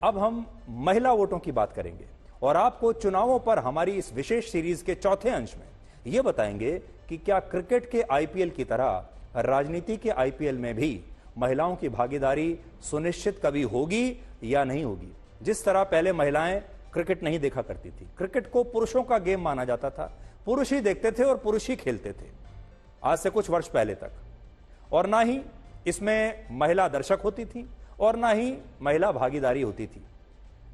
अब हम महिला वोटों की बात करेंगे और आपको चुनावों पर हमारी इस विशेष सीरीज के चौथे अंश में यह बताएंगे कि क्या क्रिकेट के आईपीएल की तरह राजनीति के आईपीएल में भी महिलाओं की भागीदारी सुनिश्चित कभी होगी या नहीं होगी। जिस तरह पहले महिलाएं क्रिकेट नहीं देखा करती थी, क्रिकेट को पुरुषों का गेम माना जाता था, पुरुष ही देखते थे और पुरुष ही खेलते थे आज से कुछ वर्ष पहले तक, और ना ही इसमें महिला दर्शक होती थी और ना ही महिला भागीदारी होती थी।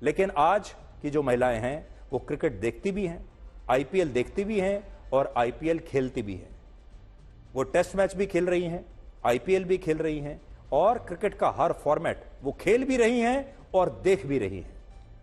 लेकिन आज की जो महिलाएं हैं वो क्रिकेट देखती भी हैं, आईपीएल देखती भी हैं और आईपीएल खेलती भी हैं। वो टेस्ट मैच भी खेल रही हैं, आईपीएल भी खेल रही हैं और क्रिकेट का हर फॉर्मेट वो खेल भी रही हैं और देख भी रही हैं।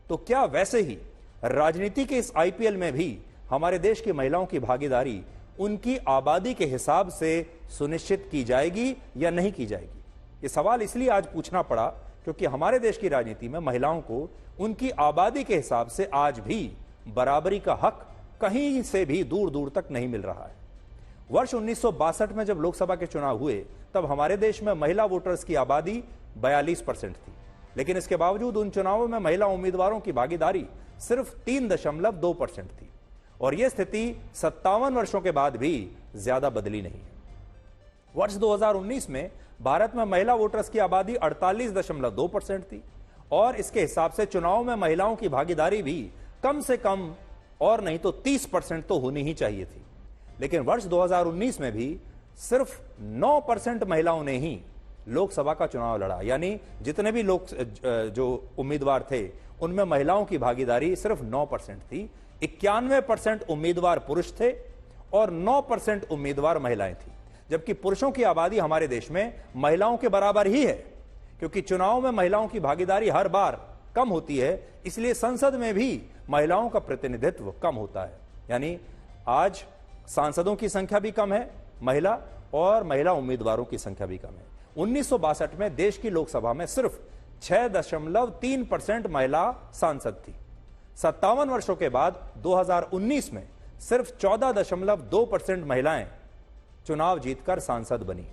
तो क्या वैसे ही राजनीति के इस आईपीएल में भी हमारे देश की महिलाओं की भागीदारी उनकी आबादी के हिसाब से सुनिश्चित की जाएगी या नहीं की जाएगी? ये सवाल इसलिए आज पूछना पड़ा क्योंकि हमारे देश की राजनीति में महिलाओं को उनकी आबादी के हिसाब से आज भी बराबरी का हक कहीं से भी दूर दूर तक नहीं मिल रहा है। वर्ष 1962 में जब लोकसभा के चुनाव हुए तब हमारे देश में महिला वोटर्स की आबादी 42% थी, लेकिन इसके बावजूद उन चुनावों में महिला उम्मीदवारों की भागीदारी सिर्फ 3.2% थी और यह स्थिति 57 वर्षों के बाद भी ज्यादा बदली नहीं है। वर्ष 2019 में भारत में महिला वोटर्स की आबादी 48.2% थी और इसके हिसाब से चुनाव में महिलाओं की भागीदारी भी कम से कम और नहीं तो 30% तो होनी ही चाहिए थी। लेकिन वर्ष 2019 में भी सिर्फ 9% महिलाओं ने ही लोकसभा का चुनाव लड़ा, यानी जितने भी लोग जो उम्मीदवार थे उनमें महिलाओं की भागीदारी सिर्फ 9% थी। 91% उम्मीदवार पुरुष थे और 9% उम्मीदवार महिलाएं थी, जबकि पुरुषों की आबादी हमारे देश में महिलाओं के बराबर ही है। क्योंकि चुनाव में महिलाओं की भागीदारी हर बार कम होती है, इसलिए संसद में भी महिलाओं का प्रतिनिधित्व कम होता है। यानी आज सांसदों की संख्या भी कम है महिला और महिला उम्मीदवारों की संख्या भी कम है। 1962 में देश की लोकसभा में सिर्फ 6.3% महिला सांसद थी। 57 वर्षों के बाद 2019 में सिर्फ 14.2% महिलाएं चुनाव जीतकर सांसद बनी,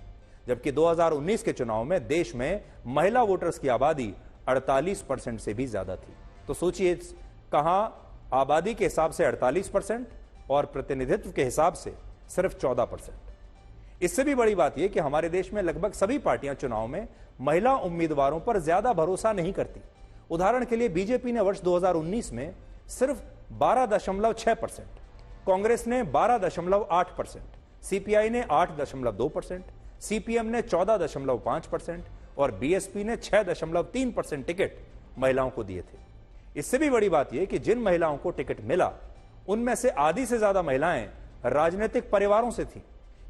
जबकि 2019 के चुनाव में देश में महिला वोटर्स की आबादी 48% से भी ज्यादा थी। तो सोचिए, कहां आबादी के हिसाब से 48% और प्रतिनिधित्व के हिसाब से सिर्फ 14%। इससे भी बड़ी बात यह कि हमारे देश में लगभग सभी पार्टियां चुनाव में महिला उम्मीदवारों पर ज्यादा भरोसा नहीं करती। उदाहरण के लिए बीजेपी ने वर्ष 2019 में सिर्फ 12.6%, कांग्रेस ने 12.8%, सीपीआई ने 8.2%, सीपीएम ने 14.5% और बीएसपी ने 6.3% टिकट महिलाओं को दिए थे। इससे भी बड़ी बात यह कि जिन महिलाओं को टिकट मिला उनमें से आधी से ज्यादा महिलाएं राजनीतिक परिवारों से थी।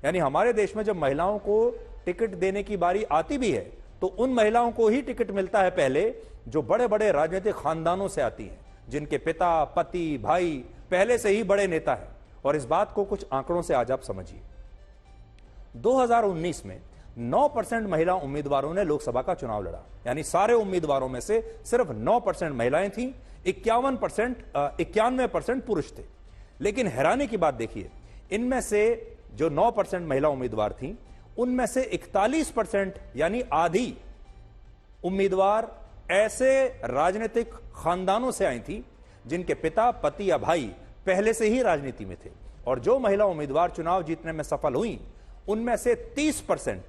यानी हमारे देश में जब महिलाओं को टिकट देने की बारी आती भी है तो उन महिलाओं को ही टिकट मिलता है पहले जो बड़े बड़े राजनीतिक खानदानों से आती हैं, जिनके पिता, पति, भाई पहले से ही बड़े नेता हैं। और इस बात को कुछ आंकड़ों से आज आप समझिए। 2019 में 9% महिला उम्मीदवारों ने लोकसभा का चुनाव लड़ा, यानी सारे उम्मीदवारों में से सिर्फ 9% महिलाएं थीं, 91% पुरुष थे। लेकिन हैरानी की बात देखिए, इनमें से जो 9% महिला उम्मीदवार थीं उनमें से 41% यानी आधी उम्मीदवार ऐसे राजनीतिक खानदानों से आई थी जिनके पिता, पति या भाई पहले से ही राजनीति में थे। और जो महिला उम्मीदवार चुनाव जीतने में सफल हुई उनमें से 30%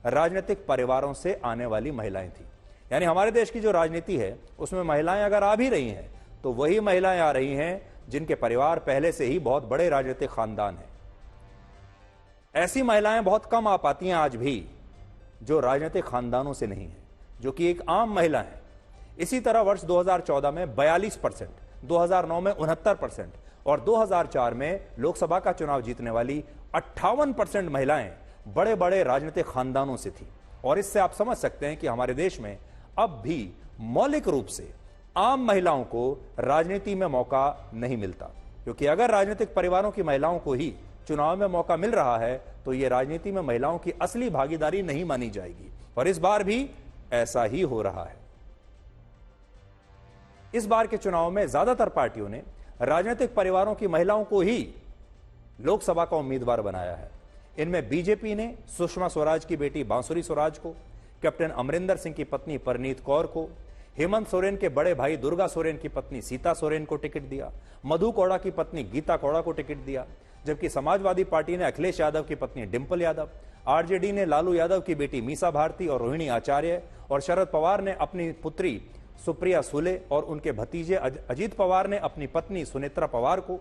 राजनीतिक परिवारों से आने वाली महिलाएं थी। यानी हमारे देश की जो राजनीति है उसमें महिलाएं अगर आ भी रही हैं तो वही महिलाएं आ रही हैं जिनके परिवार पहले से ही बहुत बड़े राजनीतिक खानदान हैं। ऐसी महिलाएं बहुत कम आ पाती हैं आज भी जो राजनीतिक खानदानों से नहीं है, जो कि एक आम महिला है। इसी तरह वर्ष 2014 में 42%, 2009 में 69% और 2004 में लोकसभा का चुनाव जीतने वाली 58% महिलाएं बड़े बड़े राजनीतिक खानदानों से थी। और इससे आप समझ सकते हैं कि हमारे देश में अब भी मौलिक रूप से आम महिलाओं को राजनीति में मौका नहीं मिलता, क्योंकि अगर राजनीतिक परिवारों की महिलाओं को ही चुनाव में मौका मिल रहा है तो यह राजनीति में महिलाओं की असली भागीदारी नहीं मानी जाएगी। और इस बार भी ऐसा ही हो रहा है। इस बार के चुनाव में ज्यादातर पार्टियों ने राजनीतिक परिवारों की महिलाओं को ही लोकसभा का उम्मीदवार बनाया है। इनमें बीजेपी ने सुषमा स्वराज की बेटी बांसुरी स्वराज को, कैप्टन अमरिंदर सिंह की पत्नी परनीत कौर को, हेमंत सोरेन के बड़े भाई दुर्गा सोरेन की पत्नी सीता सोरेन को टिकट दिया, मधु कोड़ा की पत्नी गीता कोड़ा को टिकट दिया, जबकि समाजवादी पार्टी ने अखिलेश यादव की पत्नी डिंपल यादव, आरजेडी ने लालू यादव की बेटी मीसा भारती और रोहिणी आचार्य, और शरद पवार ने अपनी पुत्री सुप्रिया सुले और उनके भतीजे अजीत पवार ने अपनी पत्नी सुनेत्रा पवार को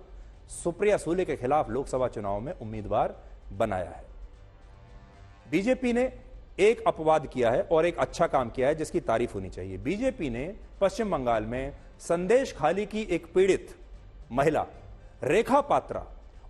सुप्रिया सुले के खिलाफ लोकसभा चुनाव में उम्मीदवार बनाया है। बीजेपी ने एक अपवाद किया है और एक अच्छा काम किया है जिसकी तारीफ होनी चाहिए। बीजेपी ने पश्चिम बंगाल में संदेश खाली की एक पीड़ित महिला रेखा पात्रा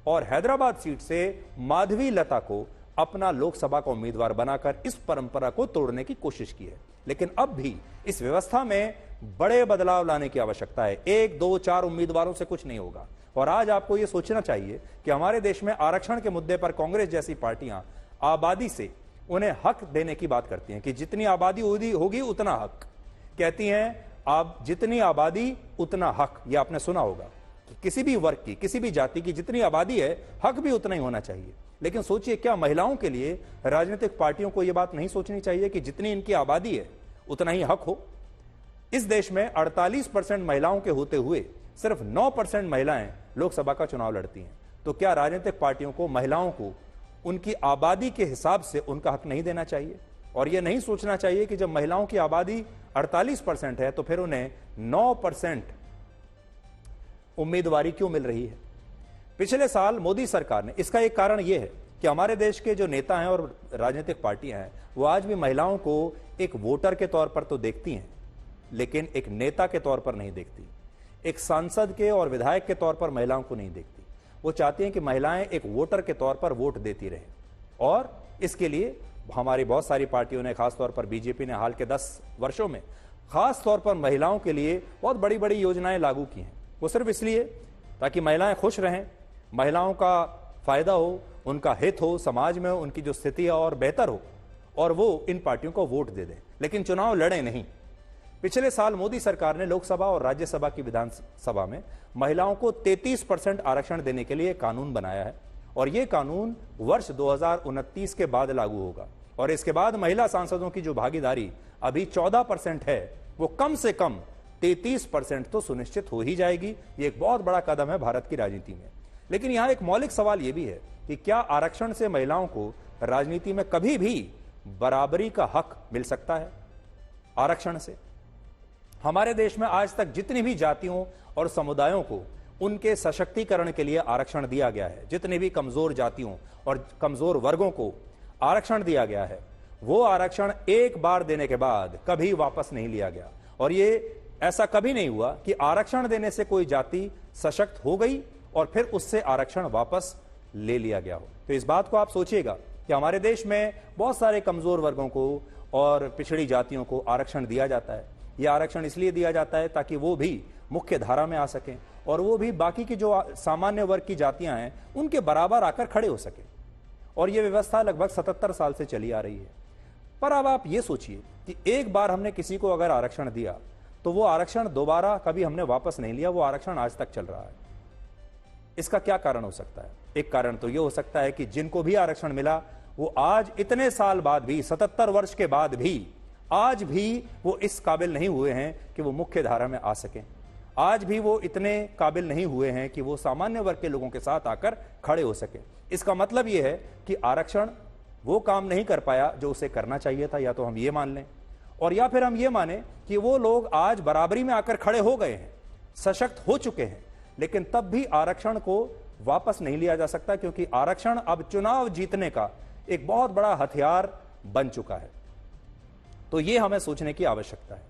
और हैदराबाद सीट से माधवी लता को अपना लोकसभा का उम्मीदवार बनाकर इस परंपरा को तोड़ने की कोशिश की है। लेकिन अब भी इस व्यवस्था में बड़े बदलाव लाने की आवश्यकता है। 1, 2, 4 उम्मीदवारों से कुछ नहीं होगा। और आज आपको यह सोचना चाहिए कि हमारे देश में आरक्षण के मुद्दे पर कांग्रेस जैसी पार्टियां आबादी से उन्हें हक देने की बात करती हैं कि जितनी आबादी होगी उतना हक, कहती हैं आप जितनी आबादी उतना हक। यह आपने सुना होगा कि किसी भी वर्ग की, किसी भी जाति की जितनी आबादी है हक भी उतना ही होना चाहिए। लेकिन सोचिए, क्या महिलाओं के लिए राजनीतिक पार्टियों को यह बात नहीं सोचनी चाहिए कि जितनी इनकी आबादी है उतना ही हक हो? इस देश में 48% महिलाओं के होते हुए सिर्फ 9% महिलाएं लोकसभा का चुनाव लड़ती हैं। तो क्या राजनीतिक पार्टियों को महिलाओं को उनकी आबादी के हिसाब से उनका हक नहीं देना चाहिए? और यह नहीं सोचना चाहिए कि जब महिलाओं की आबादी 48% है तो फिर उन्हें 9% उम्मीदवारी क्यों मिल रही है? पिछले साल मोदी सरकार ने, इसका एक कारण यह है कि हमारे देश के जो नेता हैं और राजनीतिक पार्टियां हैं वो आज भी महिलाओं को एक वोटर के तौर पर तो देखती हैं, लेकिन एक नेता के तौर पर नहीं देखती, एक सांसद के और विधायक के तौर पर महिलाओं को नहीं देखती। वो चाहती हैं कि महिलाएं एक वोटर के तौर पर वोट देती रहें। और इसके लिए हमारी बहुत सारी पार्टियों ने, खासतौर पर बीजेपी ने हाल के 10 वर्षों में खास तौर पर महिलाओं के लिए बहुत बड़ी बड़ी योजनाएं लागू की हैं। वो सिर्फ इसलिए ताकि महिलाएं खुश रहें, महिलाओं का फायदा हो, उनका हित हो, समाज में उनकी जो स्थिति है और बेहतर हो, और वो इन पार्टियों को वोट दे दें, लेकिन चुनाव लड़े नहीं। पिछले साल मोदी सरकार ने लोकसभा और राज्यसभा की विधानसभा में महिलाओं को 33% आरक्षण देने के लिए कानून बनाया है और यह कानून वर्ष 2029 के बाद लागू होगा। और इसके बाद महिला सांसदों की जो भागीदारी अभी 14% है वो कम से कम 33% तो सुनिश्चित हो ही जाएगी। ये एक बहुत बड़ा कदम है भारत की राजनीति में। लेकिन यहां एक मौलिक सवाल यह भी है कि क्या आरक्षण से महिलाओं को राजनीति में कभी भी बराबरी का हक मिल सकता है? आरक्षण से हमारे देश में आज तक जितनी भी जातियों और समुदायों को उनके सशक्तिकरण के लिए आरक्षण दिया गया है, जितने भी कमजोर जातियों और कमजोर वर्गों को आरक्षण दिया गया है, वो आरक्षण एक बार देने के बाद कभी वापस नहीं लिया गया। और ये ऐसा कभी नहीं हुआ कि आरक्षण देने से कोई जाति सशक्त हो गई और फिर उससे आरक्षण वापस ले लिया गया हो। तो इस बात को आप सोचिएगा कि हमारे देश में बहुत सारे कमजोर वर्गों को और पिछड़ी जातियों को आरक्षण दिया जाता है। यह आरक्षण इसलिए दिया जाता है ताकि वो भी मुख्य धारा में आ सकें और वो भी बाकी की जो सामान्य वर्ग की जातियां हैं उनके बराबर आकर खड़े हो सके। और यह व्यवस्था लगभग 77 साल से चली आ रही है। पर अब आप ये सोचिए कि एक बार हमने किसी को अगर आरक्षण दिया तो वो आरक्षण दोबारा कभी हमने वापस नहीं लिया, वो आरक्षण आज तक चल रहा है। इसका क्या कारण हो सकता है? एक कारण तो यह हो सकता है कि जिनको भी आरक्षण मिला वो आज इतने साल बाद भी, 77 वर्ष के बाद भी, आज भी वो इस काबिल नहीं हुए हैं कि वो मुख्य धारा में आ सकें। आज भी वो इतने काबिल नहीं हुए हैं कि वो सामान्य वर्ग के लोगों के साथ आकर खड़े हो सके। इसका मतलब यह है कि आरक्षण वो काम नहीं कर पाया जो उसे करना चाहिए था। या तो हम ये मान लें और या फिर हम ये माने कि वो लोग आज बराबरी में आकर खड़े हो गए हैं, सशक्त हो चुके हैं, लेकिन तब भी आरक्षण को वापस नहीं लिया जा सकता क्योंकि आरक्षण अब चुनाव जीतने का एक बहुत बड़ा हथियार बन चुका है। तो ये हमें सोचने की आवश्यकता है।